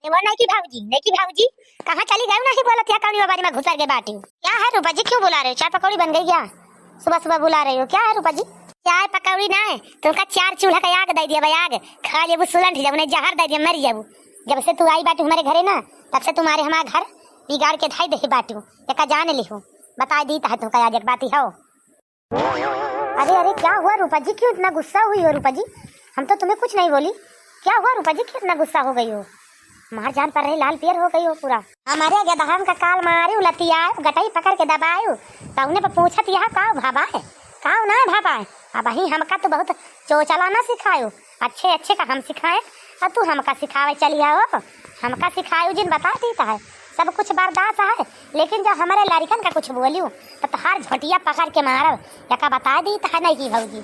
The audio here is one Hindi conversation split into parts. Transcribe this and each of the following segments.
वो नहीं की भाऊजी, नहीं की भाऊजी कहाँ चली गई? नहीं बोला क्या कौड़ी बारी में घुसर के बाटी? क्या है रूपा जी, क्यों बुला रहे हो? चाय पकौड़ी बन गई क्या? सुबह सुबह बुला रही हो, क्या है रूपा जी? चाय पकौड़ी ना है तुमका 4 चूल्हा का आग दे दिया भाई, आग खा जेबू सुलंठ जब उन्हें जहर दे दिया मर जाबू। जब से तू आई बाटू हमारे घरे ना तब से तुम्हारे हमारा घर बिगाड़ के धाई दे बाटू। एक जान लिहो बता दी है तुमका आज एक बात ही हो। अरे अरे क्या हुआ रूपा जी, क्यों इतना गुस्सा हुई हो रूपा जी? हम तो तुम्हें कुछ नहीं बोली, क्या हुआ रूपा जी, क्यों इतना गुस्सा हो गई हो? मार जान पर रही, लाल पियर हो गई हो पूरा। हमारे गदहन का काल मारे उलतिया गटई पकड़ के दबायो तौने पर पूछत यह का भाबा है का ना भाबा है। अब ही हमका तो बहुत चोचला ना सिखायो, अच्छे अच्छे का हम सिखाए और तू हमका सिखावे चली आओ। हमका सिखायो जिन बता देता है सब कुछ बर्दाश्त है, लेकिन जब हमारे लड़कन का कुछ बोलियो तो तहार झोटिया पकड़ के मारब। यका बता दी है नहीं की भौजी,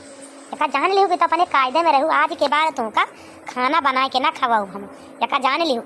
यका जान लियो कि तो अपने कायदे में रहू। आज के बाद तुमका खाना बना के ना खवाऊ हम, यका जान लियो।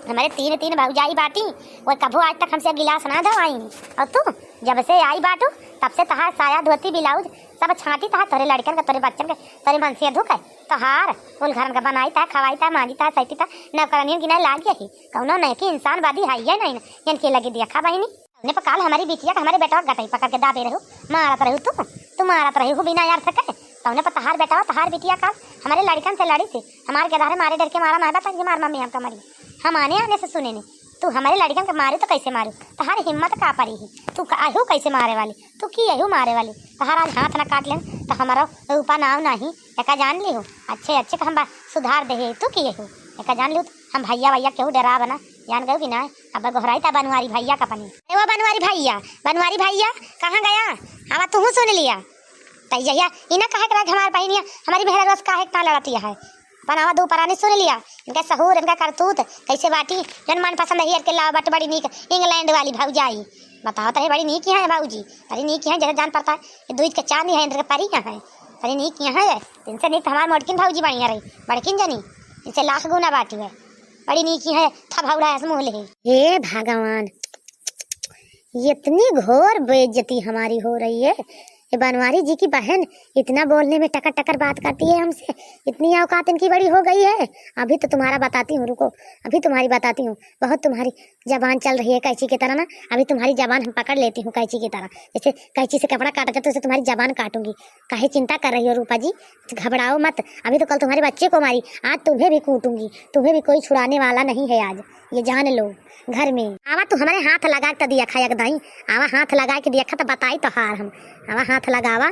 हमारे 3 भौजाई बाटी और कभू आज तक हमसे गिलास ना धोआई, और तू जब से आई बाटू तब से तहार साया धोती ब्लाउज सब छाटी तहा तोरे लड़कन का तोरे बच्चन के तोरे मनसिया धुके तहार कुल घर का बनाई था खवाई था मांजी था सैती था नौकरानियों की ना लाग गई कौनो नहीं कि इंसान वादी है ये नहीं इनके लगी दिया खा बहिनी ने पकाल हमारी बिटिया का हमारे बेटा गटई पकड़ के दाबे रहो मारत रहो तू मारत रहो बिना यार सके तौने पर तहार बेटा तहार बिटिया का हमारे लड़कन से लड़ी थी हमारे गधारे मारे डर के मारा ना बता कि मार मम्मी हमका मरी हम आने से सुने नहीं। तू हमारे लड़कन के मारू तो कैसे मारू? तहारी हिम्मत का पड़ी ही तू आहू कैसे मारे वाली? तू की आहू मारे वाली? तहारा हाथ ना काट लेन तो हमारा ऊपर नाव नहीं एका जान ली हो। अच्छे अच्छे का हम सुधार दे तू की आहू एका जान ली हम भैया भैया केहू डरा बना जान गए कि ना। अब गोहराई था बनवारी भैया का पनी वो बनवारी भैया कहाँ गया? हवा तू सुन लिया तैया इना कहे के हमारे बहनिया हमारी बहन रोज काहे का लड़ती है बनावा दो परानी सुन लिया इनका सहूर इनका करतूत कैसे बाटी जन मन पसंद है के लावा बट बड़ी नीक इंग्लैंड वाली भौजाई बताओ तो बड़ी नीक है भाऊजी बड़ी नीक है जैसे जान पड़ता है दूध के चांदी है इनके परी है बड़ी नीक है इनसे नीक हमारे मोटकिन भाऊजी बढ़िया रही बड़किन जनी इनसे लाख गुना बाटी है बड़ी नीक है था भावड़ा मुँह ले। हे भगवान इतनी घोर बेइज्जती हमारी हो रही है। ये बनवारी जी की बहन इतना बोलने में टकर टकर बात करती है हमसे, इतनी औकात इनकी बड़ी हो गई है। अभी तो तुम्हारा बताती हूँ, रुको अभी तुम्हारी बताती हूँ। बहुत तुम्हारी जबान चल रही है कैंची की तरह ना, अभी तुम्हारी जबान हम पकड़ लेती हूँ कैंची की तरह। जैसे कैंची से कपड़ा काटा जाता है तो तुम्हारी जबान काटूंगी। काहे चिंता कर रही हो रूपा जी, घबराओ मत। अभी तो कल तुम्हारे बच्चे को मारी, आज तुम्हें भी कूटूंगी। तुम्हें भी कोई छुड़ाने वाला नहीं है आज, ये जान लो। घर में आवा तू हमारे हाथ लगा के दिया खाया दाई, आवा हाथ लगा के दिया तो बताई तो हार हम आवा हाथ लगावा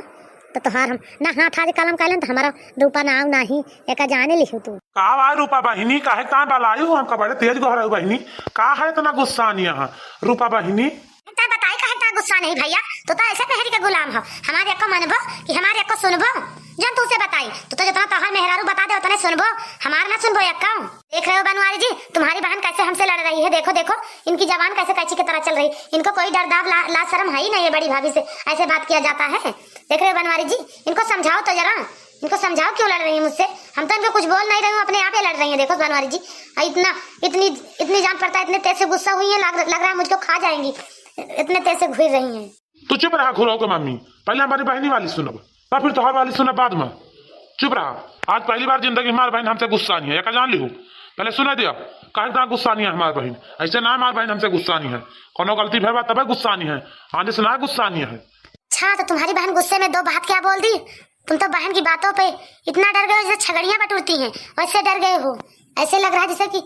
तो तोहार हम ना हाथ आज कलम कैलन तो हमारा रूपा नाव नहीं एक जाने लिखू तू का आ रूपा बहिनी काहे का बलायू हमका बड़े तेज गोहरा बहिनी का है इतना गुस्सा नहीं यहाँ रूपा बहिनी बताई कहे गुस्सा नहीं भैया तो ऐसे मेहरी का गुलाम हो। हमारे को मनबो कि हमारे को सुनबो जब तू से बताई तो जितना तोहर मेहरारू बता दे उतने सुनबो हमार ना सुनबो यक्का। देख रहे हो बनवारी जी तुम्हारी बहन कैसे हमसे लड़ रही है, देखो देखो इनकी जबान कैसे कैची की तरह चल रही। इनको कोई डर दाव ला शर्म है ही नहीं है, बड़ी भाभी से ऐसे बात किया जाता है। देख रहे हो बनवारी जी इनको समझाओ तो जरा, इनको समझाओ क्यों लड़ रही है मुझसे। हम तो इनको कुछ बोल नहीं रहे हूँ, अपने आप ही लड़ रही है। देखो बनवारी जी इतनी जान पड़ता है, इतने तेज से गुस्सा हुई है, लग रहा है मुझको खा जाएंगी, इतने तेज से घूर रही है। तू चुप रहा खुलो मम्मी, पहले हमारी बहनी वाली सुनो फिर तोहर वाली सुना बाद में। चुप रहा, आज पहली बार जिंदगी हमारी बहन हमसे गुस्सा नहीं है, एक जान लिहू पहले सुना दिया कहीं इतना गुस्सा नहीं है हमारी बहन, ऐसे ना हमारी बहन हमसे गुस्सा नहीं है, कोनो गलती भैया तब गुस्सा नहीं है, आने से ना गुस्सा नहीं है। अच्छा तो तुम्हारी बहन गुस्से में 2 बात क्या बोल दी? तुम तो बहन की बातों पे इतना डर गए जैसे छगड़ियां बटुरती हैं वैसे डर गए हो। ऐसे लग रहा है जैसे कि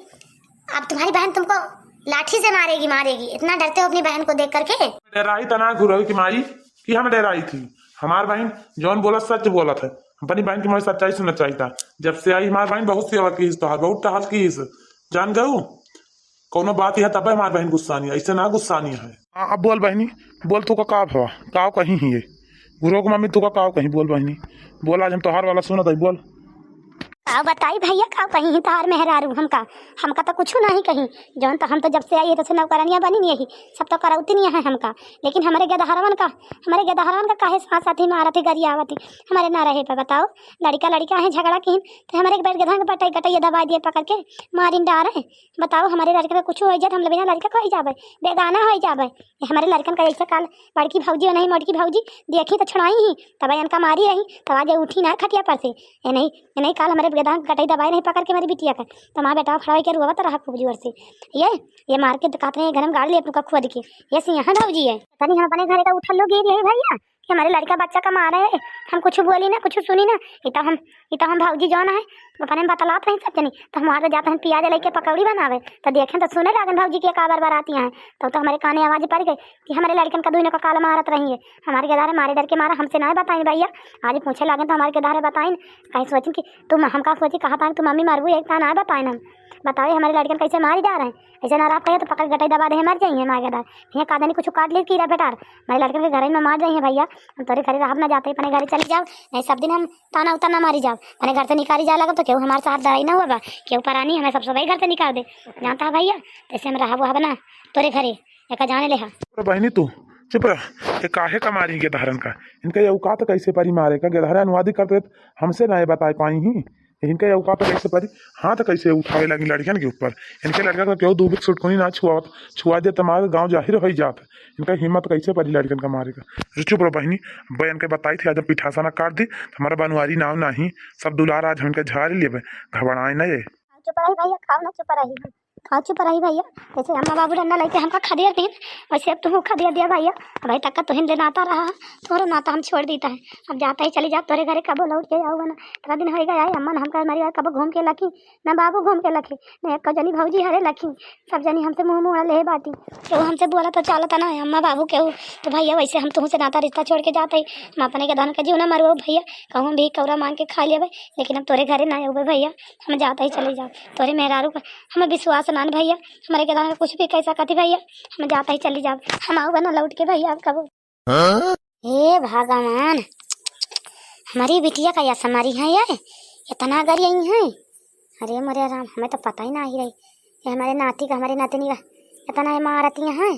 अब तुम्हारी बहन तुमको लाठी से मारेगी। इतना डरते हो अपनी बहन को देख करके? डराई तना घुराई की माई कि हम डराई थी। हमारी बहन जौन बोला सच बोला था, अपनी बहन की मुझे सच्चाई सुनना चाहिए था। जब से आई हमारी बहन बहुत सेवा की तो बहुत टहल की जान गऊ कोनो बात है तब हमारी बहन गुस्सा नहीं है, ऐसे ना गुस्सा नहीं है। अब बोल बहनी बोल, तू का काव कहीं ही है गुरु को मम्मी तू का काव कहीं बोल बहनी बोल, आज हम तोहार वाला सुना था बोल। काव बताई भैया काव कहीं ही तार मेहरारू हमका तो कुछ नहीं कहीं जौन तो हम तो जब से आई तो नौकरानियां बनी नहीं है सब तो करौती नहीं है हमका। लेकिन हमारे गदहरवन का काहे साथ साथ ही मारत ही गरियावती हमारे ना रहे पे बताओ। लड़का है झगड़ा की तो हमारे बैठ गधा के पटाई कटाई दबा दिए पकड़ के मारिन डार है। बताओ हमारे लड़के का कुछ हो जाए हम बिना लड़का को ही जाबे बेगाना हो जाबे। हमारे लड़कन का ऐसा काल बड़की भौजी नहीं मोटकी भौजी देखी तो छुड़ाई ही तब इनका मारी रही तब आज उठी ना खटिया पर से नहीं काल हमारे गेदा कटाई दबाई नहीं पकड़ के मेरी बिटिया का तो माँ बेटा खड़ा के रुआ तो रहा खूब जोर से। ये मार के कहते हैं घर में गाड़ लिया अपने का खुद के ये सी यहाँ भाजी है तनी हम अपने घर का उठल लोग गिर है भैया कि हमारे लड़का बच्चा का मारा है। हम कुछ बोली ना कुछ सुनी ना इतना हम भाजी जौन है अपने बतलात नहीं सकते नहीं तो हमारे जाते हैं प्याज लेके पकौड़ी बनावे तो देखें तो सुने लागन भाजी की का बार आती हैं तो हमारे काने आवाज पड़ गई कि हमारे लड़कन का दुनिया का काला मारत रही है। हमारे गेदारे मारे डर के मारा हमसे ना बताएं भैया आज पूछे लागन तो हमारे गेदारे बताएं कहीं सोचें कि तुम हम का सोची कहा था तुम मम्मी मरबू एक ना बताएं हम बताओ हमारे लड़कन कैसे मारी जा रहे हैं ऐसे ना रात कहे तो पकड़ गटाई दबा दे मर जाएंगे हमारे गेदार भैया का नहीं कुछ काट ली कीड़ा बेटार हमारे लड़कन के घर में मार जाइए भैया हम तोरे घर राह ना जाते अपने घर चली जाओ नहीं सब दिन हम ताना उताना मारी जाओ अपने घर से निकाली जा लगा तो क्यों हमारे साथ लड़ाई ना होगा क्यों परानी हमें सब भाई घर से निकाल दे जानता है भैया ऐसे हम रहा वो बना तोरे घरे एक जाने ले बहनी तू चुप रह ये काहे का मारी गेदहरन का इनका ये औकात कैसे परी मारे का गेदहरा अनुवादी करते हमसे ना बता पाई ही इनका ये औकात कैसे परी हाथ कैसे उठावे लगी लड़कियन के ऊपर इनके लड़का का क्यों दूबिक सुटकोनी ना छुआ दे तुम्हारे गाँव जाहिर हो जात इनका हिम्मत कैसे परी लड़कियन का मारे का चुप रहो बहनी बहन के बताई थी आज जब पिठासा ना काट दी हमारा बनवारी नाव नहीं सब दुलार आज हमके झाड़ लिए घबराए ना ये चुप रही भैया खाओ ना चुप रही खाओ चुप रही भैया जैसे अम्मा बाबू डंडा लेके हमका खदिया दी वैसे अब तुम खदिया दिया भैया भाई तक का तो हिंदे नाता रहा तोरा नाता हम छोड़ देता है अब जाता ही चली जा तोरे घरे कबो लौट के आओ ना तेरा दिन हो गया अम्मा हमका हमारी कबो घूम के लखी ना बाबू घूम के लखी न एक जनी भौजी हरे लखी सब जनी हमसे मुँह मुँह ले बाटी केहू हमसे बोला तो चलता ना अम्मा बाबू केहू तो भैया वैसे हम तुमसे नाता रिश्ता छोड़ के जाते हम अपने के धन का जीव ना मरबो भैया कहूँ भी कौरा मांग के खा लिया लेकिन अब तोरे घरे ना अबे भैया हम जाता ही चले जाओ तोरे मेहरारू का हमें विश्वास ना भैया हमारे के दाना कुछ भी कैसा कहती भैया हम जाता ही चली जाओ हम आओ ना लौट के भैया कब हे भगवान हमारी बिटिया का या समारी है ये इतना गरी आई है अरे मरे राम हमें तो पता ही ना ही रही ये हमारे नाती का हमारे नातनी का इतना इमारतियाँ हैं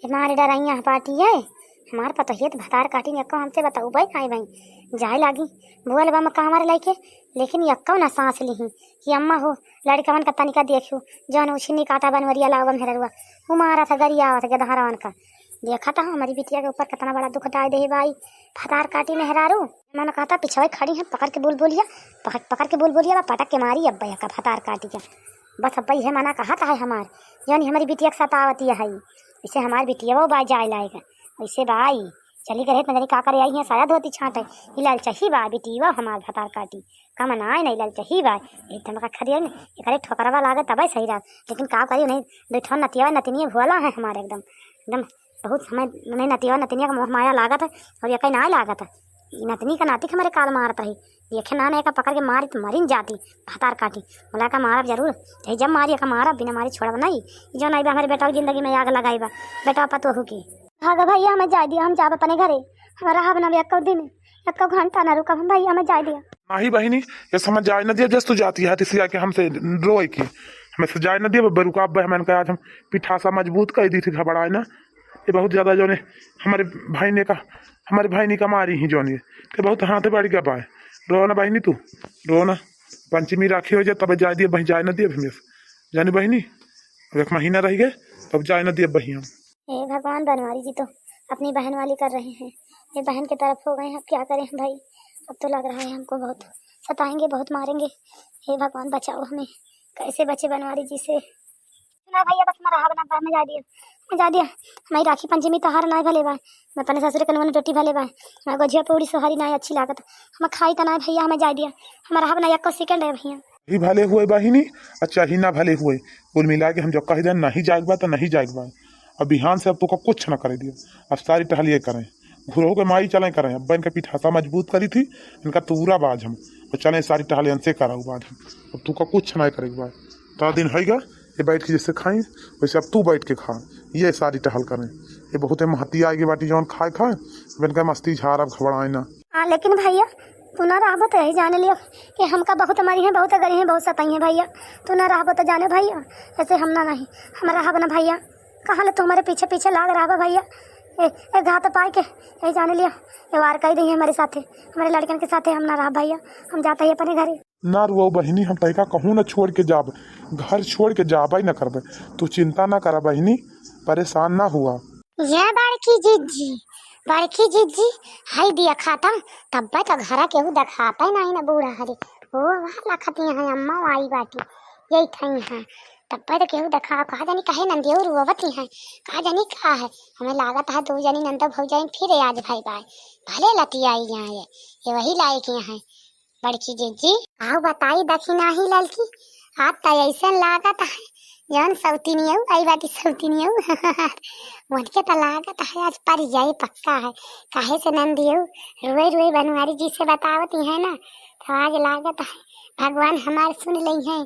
हमारे डराइयाँ पार्टी है हमारे पता ही तो भतार काटी यक्का हमसे बताऊ भाई खाए भाई जाए लागी बोल बा मक्का हमारे लाइके लेकिन यक्का ना सांस ली कि अम्मा हो लड़का मन का तनिका देखू जौन उछनी काटा बनवरिया लावा मेहरुआ वो मारा था गरिया था गदहरावन का देखा था हमारी बिटिया के ऊपर कितना बड़ा दुख डाल दे भाई फतार काटी मेहरारू मैंने कहा था पिछवाई खड़ी है पकड़ के बोल बोलिया पकड़ के बोल बोलिया पटक के मारी अब भैया का फतार काटी का बस अब है मना कहा था हमार यानी हमारी बिटिया के साथ आवती है इसे हमारी बिटिया वो बाई जाए लाएगा वैसे भाई चली गए नजरी का करे आई है साया धोती छाट है लाल चाहिए बा बेटी वो हमार भतार काटी का मनाए नहीं लाल चाहिए बा एकदम का खरिया नहीं एक ठोकरवा लागे तब सही रहा लेकिन का करियो नहीं दुठन नतिया नतनिया भोला है हमारे एकदम एकदम बहुत समय नहीं नतिया नतनिया का मोह माया लागत है और ये कहीं ना लागत है नतनी का नाती हमारे काल मारता है देखे ना का पकड़ के मारी तो मरी जाती भतार काटी बोला का मारा जरूर जब मारिए का मारा बिना मारी छोड़ा नहीं जो नहीं हमारे बेटा की जिंदगी में आग लगाई बा बेटा पतो की हाँ भैया हमें जाए दिया हम जाब अपने घरे हमारा हाँ बना एक दिन एक घंटा ना रुका हम भैया हमें जाए दिया नहीं बहनी ये समझ जाए न दिया जस तू जाती है इसी आके हमसे रोए की हमें से जाए न दिया बरुका मैंने कहा आज हम पिठासा मजबूत कर दी थी घबराए ना ये बहुत ज़्यादा जो ने हमारे भाई ने का मारी ही जो ने बहुत हाथ बढ़ गया पाए रो ना बहनी तू रो ना पंचमी राखी हो जाए तब जाए दिए बही जाए न दिए हमें जानी बहनी अब एक महीना रह गए तब जाए न दिए बही हम हे भगवान बनवारी जी तो अपनी बहन वाली कर रहे हैं ये बहन की तरफ हो गए हैं अब क्या करें भाई अब तो लग रहा है हमको बहुत सताएंगे बहुत मारेंगे हे भगवान बचाओ हमें कैसे बचे बनवारी जी से ना भैया बस मैं रहा बना मैं जा दिया हमारी राखी पंचमी त्योहार ना भले बाय मैं अपने ससुर के नवन रोटी भले बाय मैं गजिया पूरी सोहारी ना अच्छी लागत हम खाई तो ना भैया हमें जा दिया हमारा रहा बना एक सेकंड है भैया ही भले हुए बहिनी अच्छा ही ना भले हुए कुल मिला के हम जब कह दें नहीं जाएगा बा तो नहीं जाएगा बा अब बिहान से अब तो कुछ ना करे दिया अब सारी टहलिए करें घुरो के माई चलें करें अब इनका पिठासा मजबूत करी थी इनका पूरा बाज हम और चलें सारी टहलियन से करा बाज हम अब तू का कुछ ना करेगा बा तो दिन होगा ये बैठ के जैसे खाएं वैसे अब तू बैठ के खा ये सारी टहल करें ये बहुत महती आएगी बाटी जौन खाए इनका मस्ती झाड़ अब घबराए ना हाँ लेकिन भैया तू ना रहा तो यही जाने लियो कि हमका बहुत मरी है बहुत गरी है बहुत सताई है भैया तू ना रहा तो जाने भैया ऐसे हम ना नहीं हमारा रहा बना भैया कहाँ ले तुम्हारे पीछे पीछे लाग रहा भैया ए घात पाए के यही जाने लिया ये वार कही रही है हमारे साथे हमारे लड़कन के साथे हम ना रहा भैया हम जाते ही अपने घरे ना रो बहिनी हम तैका कहूँ ना छोड़ के जाब घर छोड़ के जाबा ही ना करबे तू चिंता ना करा बहिनी परेशान ना हुआ ये बड़की जिज्जी हाई दिया खाता तब तो घरा केहू दिखाता ही नहीं ना बूढ़ा हरे हो वाला खती है अम्मा आई बाटी यही थई है तब पर केहू देखा कहा जानी कहे नंदियो रुवती है कहा जानी का है हमें लागत है दो जनी नंदा भौजाई फिर आज भाई बाय भले लती आई यहाँ ये वही लायक यहाँ बड़की जीजी आओ बताई दक्षिणा ही लड़की आज तो ऐसा लागत है जौन सौतीनियऊ आई बाटी सौतीनियऊ उनके तो लागत है आज पर जाई पक्का है काहे से नंदियऊ रोए रोए बनवारी जी से बतावती है ना तो आज लागत है भगवान हमारे सुन ली है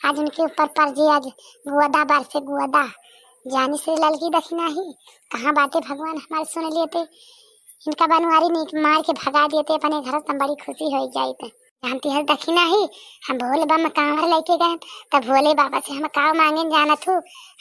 आज उनके ऊपर पर जी आज गुआदा बार से गुआदा जानी से लड़की दक्षिणा ही कहाँ बातें भगवान हमारे सुन लेते इनका बनवारी नहीं मार के भगा देते अपने घर तो बड़ी खुशी हो जाती जानती है दक्षिणा ही हम भोले बाबा कांवर लेके गए तब भोले बाबा से हम काव मांगे जाना थू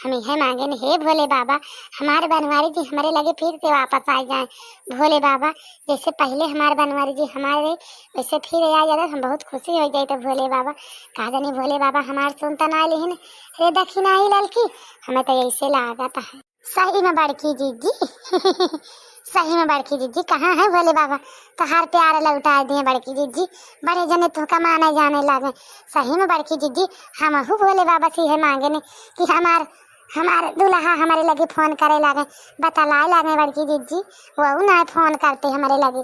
हम यह मांगे न हे भोले बाबा हमारे बनवारी जी हमारे लगे फिर से वापस आ जाए भोले बाबा जैसे पहले हमारे बनवारी जी हमारे वैसे फिर आ जाए हम बहुत खुशी हो जाए तो भोले बाबा कहा जानी भोले बाबा हमारे सुनता ना लेकिन अरे दक्षिणा ही लड़की हमें तो ऐसे लागत है सही में बड़की जीजी सही में बड़की जीजी कहाँ है भोले बाबा तो हर प्यार लौटा दिए बड़की जीजी बड़े जने तो कमाने जाने लगे सही में बड़की जीजी हम भोले बाबा से है मांगे ने कि हमारे दूल्हा हमारे लगे फोन करे लगे बतलाए लगे बड़की जीजी वो ना फोन करते हमारे लगे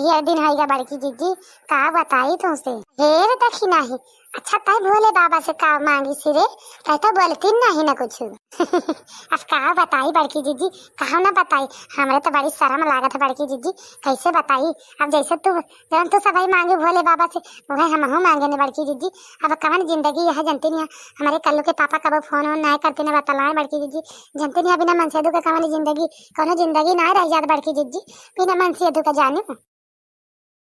ये दिन होगा बड़की जीजी का बताई तुमसे हेर दक्षिणा ही अच्छा तय भोले बाबा से का मांगी सिरे तय तो बोलती नहीं ना कुछ अब कहा बताई बड़की जीजी कहा ना बताई हमारे तो बड़ी शर्म लागत है बड़की जीजी कैसे बताई अब जैसे तू सभी मांगे भोले बाबा से वह हम मांगे ने बड़की जीजी अब कवन जिंदगी यह जनती नहीं हमारे कल्लू के पापा कब फोन नहीं करते ना बतलाए बड़की जीजी जनती नहीं बिना मनसेदू के कवन जिंदगी कोनो जिंदगी ना रह जात बड़की जीजी बिना मनसेदू का जाने